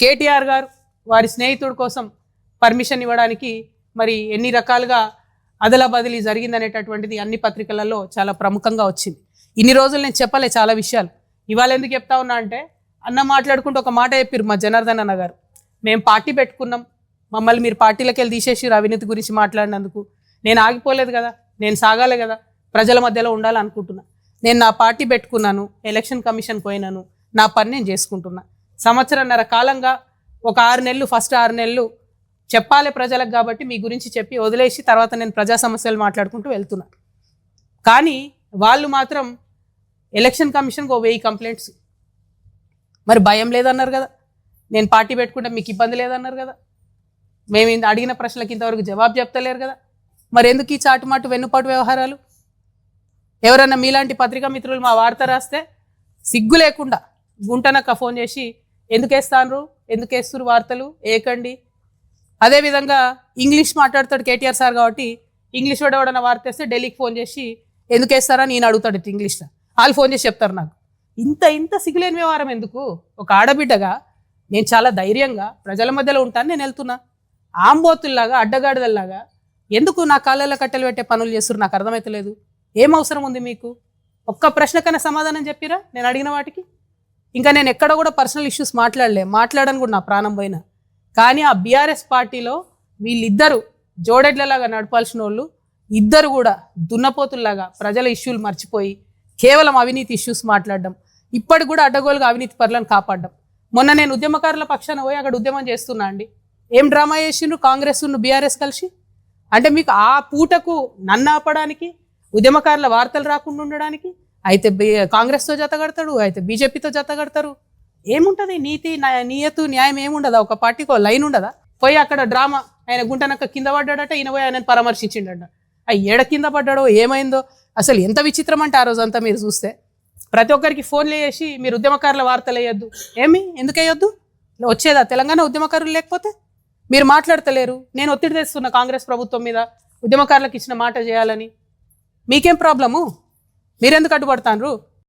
కేటీఆర్ గారు వారి స్నేహితుడి కోసం పర్మిషన్ ఇవ్వడానికి మరి ఎన్ని రకాలుగా అదలా బదిలీ జరిగిందనేటటువంటిది అన్ని పత్రికలలో చాలా ప్రముఖంగా వచ్చింది. ఇన్ని రోజులు నేను చెప్పలే చాలా విషయాలు. ఇవాళ ఎందుకు చెప్తా ఉన్నా అంటే అన్న మాట్లాడుకుంటూ ఒక మాట చెప్పారు మా జనార్దన్ అన్న గారు, మేము పార్టీ పెట్టుకున్నాం, మమ్మల్ని మీరు పార్టీలోకి వెళ్ళి తీసేసి అవినీతి గురించి మాట్లాడినందుకు. నేను ఆగిపోలేదు కదా, నేను సాగాలి కదా, ప్రజల మధ్యలో ఉండాలనుకుంటున్నా. నేను నా పార్టీ పెట్టుకున్నాను, ఎలక్షన్ కమిషన్ పోయినాను, నా పని నేను చేసుకుంటున్నా. సంవత్సరన్నర కాలంగా ఒక 6 నెలలు ఫస్ట్ 6 నెలలు చెప్పాలి ప్రజలకు కాబట్టి మీ గురించి చెప్పి వదిలేసి తర్వాత నేను ప్రజా సమస్యలు మాట్లాడుకుంటూ వెళ్తున్నా. కానీ వాళ్ళు మాత్రం ఎలక్షన్ కమిషన్కి 1000 కంప్లైంట్స్. మరి భయం లేదన్నారు కదా, నేను పార్టీ పెట్టుకుంటే మీకు ఇబ్బంది లేదన్నారు కదా, మేము అడిగిన ప్రశ్నలకు ఇంతవరకు జవాబు చెప్తలేరు కదా, మరి ఎందుకు ఈ చాటుమాటు వెన్నుపాటు వ్యవహారాలు? ఎవరన్నా మీలాంటి పత్రికా మిత్రులు మా వార్త రాస్తే సిగ్గు లేకుండా గుంటనక్క ఫోన్ చేసి ఎందుకు వేస్తున్నారు వార్తలు ఏకండి. అదేవిధంగా ఇంగ్లీష్ మాట్లాడతాడు కేటీఆర్ సార్ కాబట్టి ఇంగ్లీష్ వాడు ఎవడన్నా వార్త వేస్తే ఢిల్లీకి ఫోన్ చేసి ఎందుకు వేస్తారని నేను అడుగుతాడు ఇంగ్లీష్లో. వాళ్ళు ఫోన్ చేసి చెప్తారు నాకు. ఇంత సిగ్గులేని వ్యవహారం ఎందుకు? ఒక ఆడబిడ్డగా నేను చాలా ధైర్యంగా ప్రజల మధ్యలో ఉంటాను, నేను వెళ్తున్నా. ఆంబోతుల్లాగా అడ్డగాడిదల్లాగా ఎందుకు నా కాళ్ళలో కట్టెలు పెట్టే పనులు చేస్తున్నారు నాకు అర్థమవుతలేదు. ఏం అవసరం ఉంది మీకు? ఒక్క ప్రశ్నకైనా సమాధానం చెప్పిరా నేను అడిగిన వాటికి? ఇంకా నేను ఎక్కడ కూడా పర్సనల్ ఇష్యూస్ మాట్లాడని కూడా నా ప్రాణం పోయినా. కానీ ఆ బీఆర్ఎస్ పార్టీలో వీళ్ళిద్దరూ జోడెడ్లలాగా నడపాల్సిన వాళ్ళు ఇద్దరు కూడా దున్నపోతుల్లాగా ప్రజల ఇష్యూలు మర్చిపోయి కేవలం అవినీతి ఇష్యూస్ మాట్లాడడం, ఇప్పటికి కూడా అడ్డగోలుగా అవినీతి పరులను కాపాడడం. మొన్న నేను ఉద్యమకారుల పక్షాన పోయి అక్కడ ఉద్యమం చేస్తున్నా అండి. ఏం డ్రామా చేసిండ్రు కాంగ్రెస్ బీఆర్ఎస్ కలిసి? అంటే మీకు ఆ పూటకు నన్ను ఆపడానికి, ఉద్యమకారుల వార్తలు రాకుండా ఉండడానికి అయితే కాంగ్రెస్తో జత కడతాడు, అయితే బీజేపీతో జత కడతారు. ఏముంటుంది నీయతు న్యాయం ఏముండదా? ఒక పార్టీకి లైన్ ఉండదా? పోయి అక్కడ డ్రామా, ఆయన గుంటనక్క కింద పడ్డాడట, ఈయన పోయి ఆయనను పరామర్శించిండట. ఏడ కింద పడ్డాడో ఏమైందో అసలు ఎంత విచిత్రం అంటే ఆ రోజంతా మీరు చూస్తే ప్రతి ఒక్కరికి ఫోన్లు చేసి మీరు ఉద్యమకారుల వార్తలు వేయొద్దు. ఎందుకు వేయొద్దు? వచ్చేదా తెలంగాణ ఉద్యమకారులు లేకపోతే? మీరు మాట్లాడతలేరు. నేను ఒత్తిడి తెస్తున్నా కాంగ్రెస్ ప్రభుత్వం మీద ఉద్యమకారులకు ఇచ్చిన మాట చేయాలని. మీకేం ప్రాబ్లము? మీరెందుకు అడ్డుపడతారు?